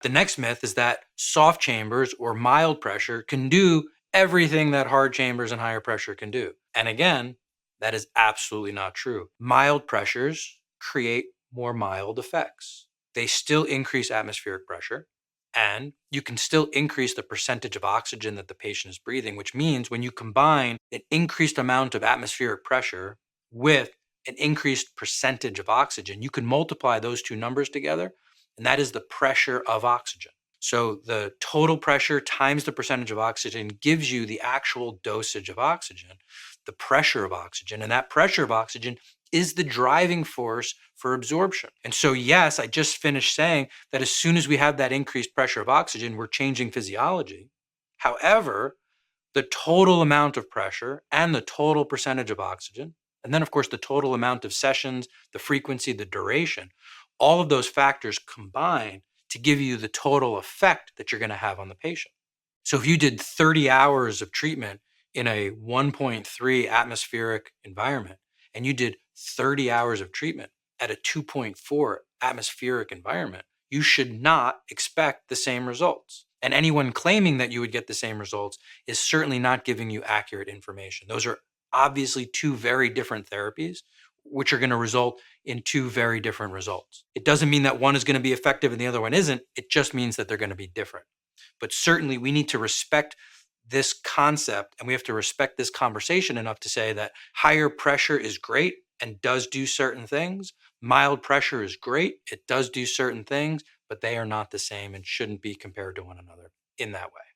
The next myth is that soft chambers or mild pressure can do everything that hard chambers and higher pressure can do. And again, that is absolutely not true. Mild pressures create more mild effects. They still increase atmospheric pressure, and you can still increase the percentage of oxygen that the patient is breathing, which means when you combine an increased amount of atmospheric pressure with an increased percentage of oxygen, you can multiply those two numbers together, and that is the pressure of oxygen. So the total pressure times the percentage of oxygen gives you the actual dosage of oxygen, the pressure of oxygen, and that pressure of oxygen is the driving force for absorption. And so, yes, I just finished saying that as soon as we have that increased pressure of oxygen, we're changing physiology. However, the total amount of pressure and the total percentage of oxygen, and then, of course, the total amount of sessions, the frequency, the duration, all of those factors combine to give you the total effect that you're going to have on the patient. So if you did 30 hours of treatment in a 1.3 atmospheric environment, and you did 30 hours of treatment at a 2.4 atmospheric environment, you should not expect the same results. And anyone claiming that you would get the same results is certainly not giving you accurate information. Those are obviously two very different therapies, which are going to result in two very different results. It doesn't mean that one is going to be effective and the other one isn't. It just means that they're going to be different. But certainly we need to respect this concept, and we have to respect this conversation enough to say that higher pressure is great and does do certain things. Mild pressure is great. It does do certain things, but they are not the same and shouldn't be compared to one another in that way.